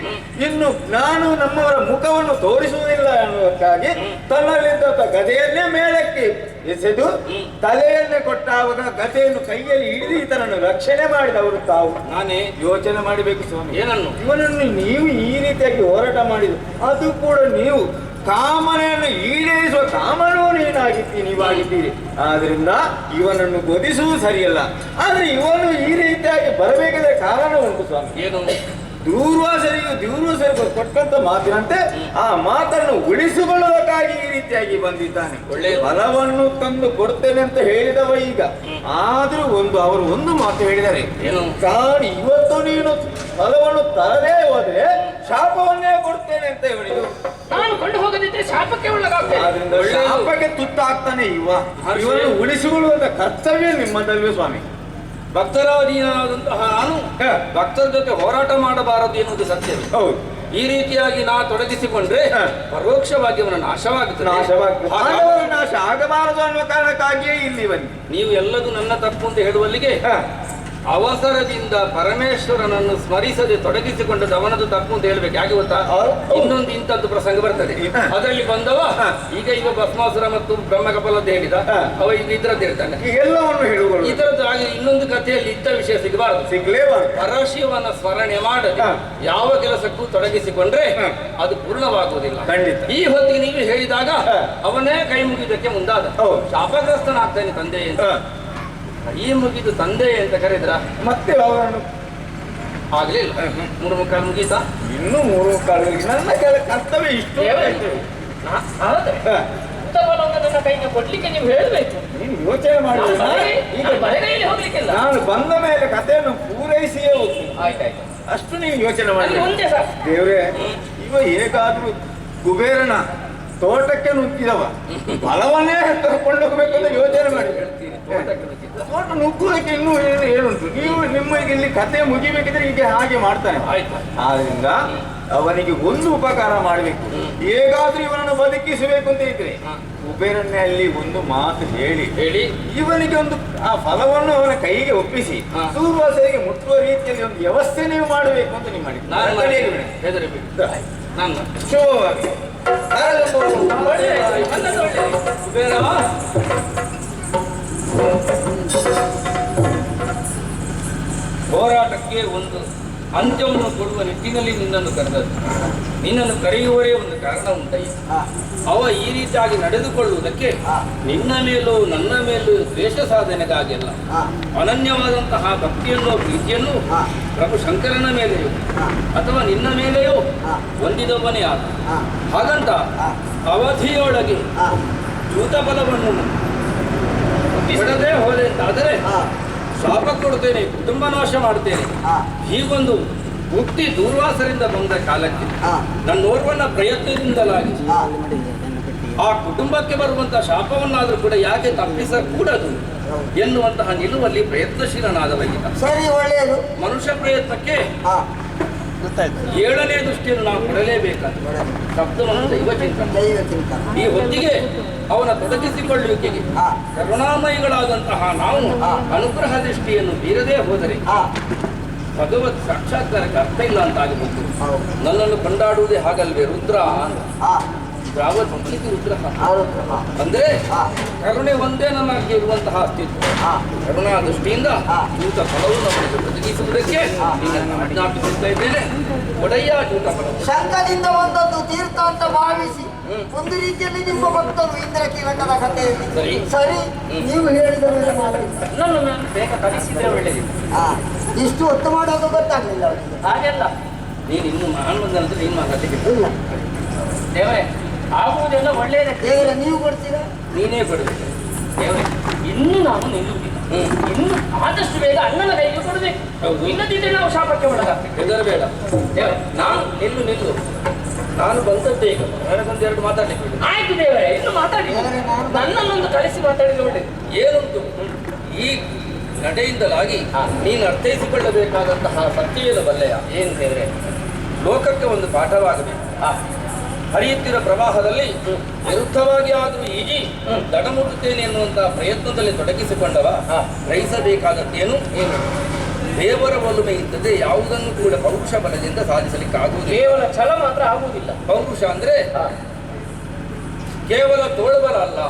ಇನ್ನು ನಾನು ನಮ್ಮವರ ಮುಖವನ್ನು ತೋರಿಸುವುದಿಲ್ಲ ಅನ್ನುವುದಕ್ಕಾಗಿ ತನ್ನಲ್ಲಿದ್ದಂತ ಗದೆಯನ್ನೇ ಮೇಲಕ್ಕೆ ಎಸೆದು ತಲೆಯನ್ನೇ ಕೊಟ್ಟಾಗ ಗದೆಯನ್ನು ಕೈಯಲ್ಲಿ ಹಿಡಿದು ಈತನನ್ನು ರಕ್ಷಣೆ ಮಾಡಿದವರು ತಾವು.
ನಾನೇ
ಯೋಚನೆ ಮಾಡಬೇಕು ಸ್ವಾಮಿ.
ಏನನ್ನು?
ಇವನನ್ನು ನೀವು ಈ ರೀತಿಯಾಗಿ ಹೋರಾಟ ಮಾಡಿದ್ರು, ಅದು ಕೂಡ ನೀವು ಕಾಮನೆಯನ್ನು ಈಡೇರಿಸುವ ಕಾಮನೂ ನೀವಾಗಿದ್ದೀರಿ. ಆದ್ರಿಂದ ಇವನನ್ನು ಗೊದಿಸುವುದು ಸರಿಯಲ್ಲ. ಆದ್ರೆ ಇವನು ಈ ರೀತಿಯಾಗಿ ಬರಬೇಕಾದ ಕಾರಣ ಉಂಟು ಸ್ವಾಮಿ.
ಏನು?
ದೂರ್ವಾಸರಿಗೂ ಕೊಟ್ಟಂತ ಮಾತಿನಂತೆ ಆ ಮಾತನ್ನು ಉಳಿಸಿಕೊಳ್ಳುವುದಕ್ಕಾಗಿ ಈ ರೀತಿಯಾಗಿ ಬಂದಿದ್ದಾನೆ. ಒಳ್ಳೆ ಫಲವನ್ನು ತಂದು ಕೊಡ್ತೇನೆ ಅಂತ ಹೇಳಿದವ ಈಗ. ಆದ್ರೂ ಅವರು ಒಂದು ಮಾತು ಹೇಳಿದ್ದಾರೆ.
ಏನು?
ಕಾಣಿ, ಇವತ್ತು ನೀನು ಫಲವನ್ನು ತರದೇ ಹೋದ್ರೆ ಶಾಪವನ್ನೇ ಕೊಡ್ತೇನೆ ಅಂತ ಹೇಳಿದ್ರು.
ನಾನು ಕೊಂಡು ಹೋಗದಿದ್ರೆ ಶಾಪಕ್ಕೆ ಒಳಗಾಗ್ತೇನೆ.
ಆದ್ರಿಂದ ಶಾಪಕ್ಕೆ ತುತ್ತಾಗ್ತಾನೆ ಇವನು ಉಳಿಸಿಕೊಳ್ಳುವಂತ ಕರ್ತವ್ಯ ನಿಮ್ಮದಲ್ವೇ ಸ್ವಾಮಿ.
ಭಕ್ತರಾದೀನಾದಂತಹ ನಾನು ಭಕ್ತರ ಜೊತೆ ಹೋರಾಟ ಮಾಡಬಾರದು ಎನ್ನುವುದು ಸತ್ಯವೇ.
ಹೌದು.
ಈ ರೀತಿಯಾಗಿ ನಾ ತೊಡಗಿಸಿಕೊಂಡ್ರೆ ಪರೋಕ್ಷವಾಗಿ ಅವನ ನಾಶವಾಗುತ್ತದೆ.
ನಾಶ ಆಗಬಾರದು ಅನ್ನುವ ಕಾರಣಕ್ಕಾಗಿಯೇ ಇಲ್ಲಿ ಬನ್ನಿ.
ನೀವು ಎಲ್ಲದೂ ನನ್ನ ತಪ್ಪು ಅಂತ ಹೇಳುವಲ್ಲಿಗೆ ಅವಸರದಿಂದ ಪರಮೇಶ್ವರನನ್ನು ಸ್ಮರಿಸದೆ ತೊಡಗಿಸಿಕೊಂಡದ್ದು ಅವನದು ತಪ್ಪು ಅಂತ ಹೇಳ್ಬೇಕು. ಯಾಕೆ ಗೊತ್ತಾ? ಇನ್ನೊಂದು ಇಂಥದ್ದು ಪ್ರಸಂಗ ಬರ್ತದೆ. ಅದರಲ್ಲಿ ಬಂದವ ಈಗ ಭಸ್ಮಾಸುರ ಮತ್ತು ಬ್ರಹ್ಮಕಪಲದ್ದು ಹೇಳಿದ, ಅವ ಈಗ ಇದ್ರದ್ದು ಹೇಳ್ತಾನೆ.
ಎಲ್ಲವನ್ನು ಹೇಳುವುದು
ಇದರದ್ದು ಹಾಗೆ ಇನ್ನೊಂದು ಕಥೆಯಲ್ಲಿ ಇದ್ದ ವಿಷಯ
ಸಿಗಲೇಬಾರದು.
ಪರಶಿವನ ಸ್ಮರಣೆ ಮಾಡದೆ ಯಾವ ಕೆಲಸಕ್ಕೂ ತೊಡಗಿಸಿಕೊಂಡ್ರೆ ಅದು ಪೂರ್ಣವಾಗುವುದಿಲ್ಲ.
ಖಂಡಿತ.
ಈ ಹೊತ್ತಿಗೆ ನೀವು ಹೇಳಿದಾಗ ಅವನೇ ಕೈ ಮುಗಿದಕ್ಕೆ ಮುಂದಾದ. ಶಾಪಗ್ರಸ್ತನಾಗ್ತಾನೆ ತಂದೆ ಅಂತ. ಈ ಮುಗಿದು ತಂದೆ ಅಂತ ಕರೆದ್ರ
ಮತ್ತೆ ಅವರನ್ನು
ಆಗ್ಲಿಲ್ಲ. 3:45 ಮುಗೀತಾ?
ಇನ್ನೂ 3:45. ನನ್ನ ಕರ್ತವ್ಯ ಇಷ್ಟು.
ನನ್ನ ಕೈಗೆ ಕೊಡ್ಲಿಕ್ಕೆ ನೀವು ಹೇಳ್ಬೇಕು.
ನೀನು ಯೋಚನೆ ಮಾಡಿ.
ಈಗ ಬಲಗೈಲಿ ಹೋಗ್ಲಿಕ್ಕಿಲ್ಲ.
ನಾನು ಬಂದ ಮೇಲೆ ಕಥೆಯನ್ನು ಪೂರೈಸಿಯೇ ಹೋಗ್ತೀನಿ.
ಆಯ್ತಾಯ್ತು.
ಅಷ್ಟು ನೀವು ಯೋಚನೆ ಮಾಡಿ.
ಮುಂದೆ ಸರ್
ದೇವ್ರೆ, ಇವ ಹೇಗಾದ್ರೂ ಕುಬೇರನ ತೋಟಕ್ಕೆ ನುಗ್ಗಿದವ ಫಲವನ್ನೇ ಕೊಂಡು ಹೋಗ್ಬೇಕು ಅಂತ ಯೋಚನೆ ಮಾಡಿ. ತೋಟ ನುಗ್ಗುವುದಕ್ಕೆ ಇನ್ನೂ ಏನುಂಟು? ನೀವು ನಿಮಗೆ ಇಲ್ಲಿ ಕಥೆ ಮುಗಿಬೇಕಿದ್ರೆ ಈಗ ಹಾಗೆ ಮಾಡ್ತಾನೆ. ಆದ್ರಿಂದ ಅವನಿಗೆ ಒಂದು ಉಪಕಾರ ಮಾಡಬೇಕು. ಹೇಗಾದ್ರೂ ಇವನನ್ನು ಬದುಕಿಸಬೇಕು ಅಂತ ಇದ್ರೆ ಕುಬೇರನ್ನೇ ಅಲ್ಲಿ ಒಂದು ಮಾತು ಹೇಳಿ ಇವನಿಗೆ ಒಂದು ಆ ಫಲವನ್ನು ಅವನ ಕೈಗೆ ಒಪ್ಪಿಸಿ ದೂರ್ವಾಸರಿಗೆ ಮುಟ್ಟುವ ರೀತಿಯಲ್ಲಿ ಒಂದು ವ್ಯವಸ್ಥೆ ನೀವು ಮಾಡಬೇಕು ಅಂತ ನೀವು ಮಾಡಿ.
ಹೋರಾಟಕ್ಕೆ ಒಂದು ಅಂತ್ಯವನ್ನು ಕೊಡುವ ನಿಟ್ಟಿನಲ್ಲಿ ನಿನ್ನನ್ನು ಕರೆದದ್ದು. ನಿನ್ನನ್ನು ಕರೆಯುವವರೇ ಒಂದು ಕಾರಣ ಉಂಟಯ್ಯ. ಅವ ಈ ರೀತಿಯಾಗಿ ನಡೆದುಕೊಳ್ಳುವುದಕ್ಕೆ ನಿನ್ನ ಮೇಲೂ ನನ್ನ ಮೇಲೂ ದ್ವೇಷ ಸಾಧನೆಗಾಗಿಲ್ಲ, ಅನನ್ಯವಾದಂತಹ ಭಕ್ತಿಯನ್ನು ಪ್ರೀತಿಯನ್ನು ಪ್ರಭು ಶಂಕರನ ಮೇಲೆಯೋ ಅಥವಾ ನಿನ್ನ ಮೇಲೆಯೋ ಹೊಂದಿದವನೇ ಆದ. ಹಾಗಂತ ಅವಧಿಯೊಳಗೆ ಜೂತ ಬಲವನ್ನು ಬಿಡದೆ ಹೋದೆ ಅಂತಾದರೆ ಶಾಪ ಕೊಡ್ತೇನೆ, ಕುಟುಂಬ ನಾಶ ಮಾಡ್ತೇನೆ, ಹೀಗೊಂದು ಮುಕ್ತಿ ದೂರ್ವಾಸರಿಂದ ಬಂದ ಕಾಲಕ್ಕೆ ನನ್ನೋರ್ವನ ಪ್ರಯತ್ನದಿಂದಲಾಗಿ ಆ ಕುಟುಂಬಕ್ಕೆ ಬರುವಂತಹ ಶಾಪವನ್ನಾದರೂ ಕೂಡ ಯಾಕೆ ತಪ್ಪಿಸಕೂಡದು ಎನ್ನುವಂತಹ ನಿಲುವಲ್ಲಿ ಪ್ರಯತ್ನಶೀಲನಾದವಲ್ಲ.
ಸರಿ, ಒಳ್ಳೆಯದು.
ಮನುಷ್ಯ ಪ್ರಯತ್ನಕ್ಕೆ 7ನೇ ದೃಷ್ಟಿಯನ್ನು ನಾವು ಕೊಡಲೇಬೇಕಾದ ಶಬ್ದವನ್ನು ದೈವ ಚಿಂತನೆ. ಈ ಹೊತ್ತಿಗೆ ಅವನ ತೊಡಗಿಸಿಕೊಳ್ಳುವಿಕೆಗೆ ಕರುಣಾಮಯಿಗಳಾದಂತಹ ನಾವು ಅನುಗ್ರಹ ದೃಷ್ಟಿಯನ್ನು ಬೀರದೇ ಹೋದರೆ ಭಗವತ್ ಸಾಕ್ಷಾತ್ಕಾರಕ್ಕೆ ಅರ್ಥ ಇಲ್ಲ ಅಂತಾಗಿ ಬಂತು. ನನ್ನನ್ನು ಕೊಂಡಾಡುವುದೇ ಹಾಗಲ್ವೇ ರುದ್ರ ಯಾವತ್ ರುದ್ರ ಅಂದ್ರೆ ಕರುಣೆ ಒಂದೇ ನಮಗೆ ಇರುವಂತಹ ಅಸ್ತಿತ್ವ. ಕರುಣಾ ದೃಷ್ಟಿಯಿಂದ ಜೂತ ಫಲವು ನಮಗೆ ಒದಗಿಸುವುದಕ್ಕೆ ಆಜ್ಞಾಪಿಸುತ್ತಾ ಇದ್ದೇನೆ. ಒಡೆಯ ಜೂತ ಫಲವು
ಶಂಕದಿಂದ ಒಂದೊಂದು ತೀರ್ಥ ಅಂತ ಭಾವಿಸಿ ಒಂದು ರೀತಿಯಲ್ಲಿ ನಿಮ್ಮ ಭಕ್ತರು ಇಂದ್ರ ಕೀಲಕದ ಕಥೆಯಲ್ಲಿ ಸರಿ ನೀವು ಹೇಳಿದ ಮೇಲೆ ಮಾಡಿ
ನನ್ನ ಬೇಗ ಕಲಿಸಿದ್ರೆ ಒಳ್ಳೆಯದು.
ಇಷ್ಟು ಒತ್ತು ಮಾಡೋದು ಗೊತ್ತಾಗ್ಲಿಲ್ಲ ಅವರಿಗೆ.
ಹಾಗೆಲ್ಲ
ನೀನು ಇನ್ನು ಮಹಾನ್ ಬಂದಂತ ನೀನು ಮಾತಾಡ್ಲಿಕ್ಕೆ
ಇಲ್ಲ
ದೇವರೇ ಆಗುವುದೆಲ್ಲ ಒಳ್ಳೆಯದೇ.
ದೇವರ ನೀವು ಕೊಡ್ತೀರಾ?
ನೀನೇ ಕೊಡಬೇಕು
ದೇವರೇ ಇನ್ನು ನಾವು ನಿಲ್ಲುವುದಿಲ್ಲ. ಇನ್ನು ಆದಷ್ಟು ಬೇಗ ಅಣ್ಣನ ಕೈಗೆ ಕೊಡಬೇಕು.
ಹೌದು.
ಇಲ್ಲದಿದ್ದರೆ ನಾವು ಶಾಪಕ್ಕೆ ಒಳಗಾಗ್ತೇವೆ.
ಹೆದರಬೇಡ.
ದೇವರೇ
ನಾನು ನಿಲ್ಲು ನಾನು ಬಂದದ್ದೇ ಈಗ ನನಗೊಂದೆರಡು ಮಾತಾಡ್ಲಿಕ್ಕೆ ಬಿಡು.
ಆಯ್ತು ದೇವರೇ, ಇನ್ನು ಮಾತಾಡಿ. ನನ್ನನ್ನೊಂದು ಕಳಿಸಿ ಮಾತಾಡಿದ್ರೆ ಒಳ್ಳೆಯದು.
ಏನುಂಟು ಈ ನಡೆಯಿಂದಲಾಗಿ ನೀನು ಅರ್ಥೈಸಿಕೊಳ್ಳಬೇಕಾದಂತಹ ಸತ್ಯವೇದ ಬಲ್ಲೆಯ
ಏನು ದೇವರೇ?
ಲೋಕಕ್ಕೆ ಒಂದು ಪಾಠವಾಗಬೇಕು. ಹರಿಯುತ್ತಿರುವ ಪ್ರವಾಹದಲ್ಲಿ ವಿರುದ್ಧವಾಗಿ ಆದರೂ ಈಜಿ ದಡ ಮುಟ್ಟುತ್ತೇನೆ ಎನ್ನುವಂತಹ ಪ್ರಯತ್ನದಲ್ಲಿ ತೊಡಗಿಸಿಕೊಂಡವ ಗ್ರಹಿಸಬೇಕಾದದ್ದೇನು ಏನು ದೇವರ ಒಲುಮೆ ಇದ್ದದೆ ಯಾವುದನ್ನು ಕೂಡ ಪೌರುಷ ಬಲದಿಂದ ಸಾಧಿಸಲಿಕ್ಕೆ ಆಗುವುದಿಲ್ಲ.
ಕೇವಲ ಛಲ ಮಾತ್ರ ಆಗುವುದಿಲ್ಲ.
ಪೌರುಷ ಅಂದ್ರೆ ಕೇವಲ ತೋಳುಬಲ ಅಲ್ಲ.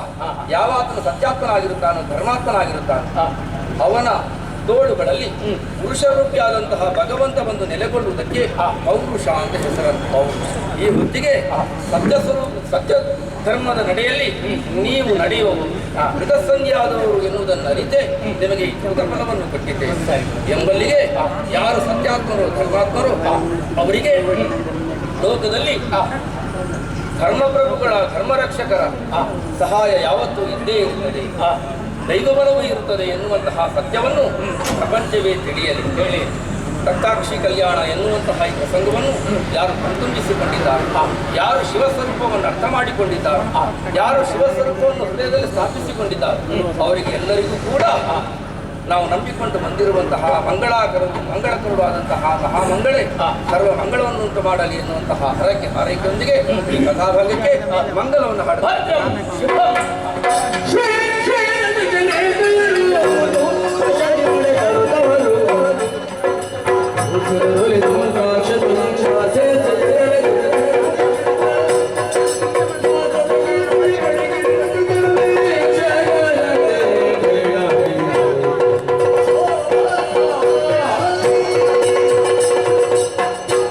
ಯಾವ ಆತನು ಸತ್ಯಾತ್ಮನಾಗಿರುತ್ತಾನೋ ಧರ್ಮಾತ್ಮನಾಗಿರುತ್ತಾನೋ ಅವನ ತೋಳುಗಳಲ್ಲಿ ಪುರುಷರೂಪಿಯಾದಂತಹ ಭಗವಂತ ಬಂದು ನೆಲೆಗೊಳ್ಳುವುದಕ್ಕೆ ಪೌರುಷ ಅಂತ ಹೆಸರನ್ನು. ಈ ಹೊತ್ತಿಗೆ ಸತ್ಯ ಧರ್ಮದ ನಡೆಯಲ್ಲಿ ನೀವು ನಡೆಯುವವರು ಮೃಗಸಂಧಿಯಾದವರು ಎನ್ನುವುದನ್ನು ಅರಿತೆ ನಿಮಗೆ ಈ ಫಲವನ್ನು ಕೊಟ್ಟಿದ್ದೆ ಎಂಬಲ್ಲಿಗೆ ಯಾರು ಸತ್ಯಾತ್ಮರು ಧರ್ಮಾತ್ಮರು ಅವರಿಗೆ ಲೋಕದಲ್ಲಿ ಧರ್ಮಪ್ರಭುಗಳ ಧರ್ಮರಕ್ಷಕರ ಸಹಾಯ ಯಾವತ್ತೂ ಇದ್ದೇ ಇರುತ್ತದೆ, ದೈವಬಲವೂ ಇರುತ್ತದೆ ಎನ್ನುವಂತಹ ಸತ್ಯವನ್ನು ಪ್ರಪಂಚವೇ ತಿಳಿಯಲಿ ಹೇಳಿ ರಕ್ತಾಕ್ಷಿ ಕಲ್ಯಾಣ ಎನ್ನುವಂತಹ ಈ ಪ್ರಸಂಗವನ್ನು ಯಾರು ಕಣ್ತುಂಬಿಸಿಕೊಂಡಿದ್ದಾರೆ, ಯಾರು ಶಿವಸ್ವರೂಪವನ್ನು ಅರ್ಥ ಮಾಡಿಕೊಂಡಿದ್ದಾರೆ, ಯಾರು ಶಿವಸ್ವರೂಪವನ್ನು ಹೃದಯದಲ್ಲಿ ಸ್ಥಾಪಿಸಿಕೊಂಡಿದ್ದಾರೆ ಅವರಿಗೆ ಎಲ್ಲರಿಗೂ ಕೂಡ ನಾವು ನಂಬಿಕೊಂಡು ಬಂದಿರುವಂತಹ ಮಂಗಳಕರವಾದಂತಹ ಮಹಾಮಂಗಳೇ ಸರ್ವ ಮಂಗಳವನ್ನು ಉಂಟು ಮಾಡಲಿ ಎನ್ನುವಂತಹ ಹಾರೈಕೆಯೊಂದಿಗೆ ಈ ಕಥಾಭಾಗಕ್ಕೆ ಮಂಗಲವನ್ನು ಹಾಡುತ್ತಾರೆ.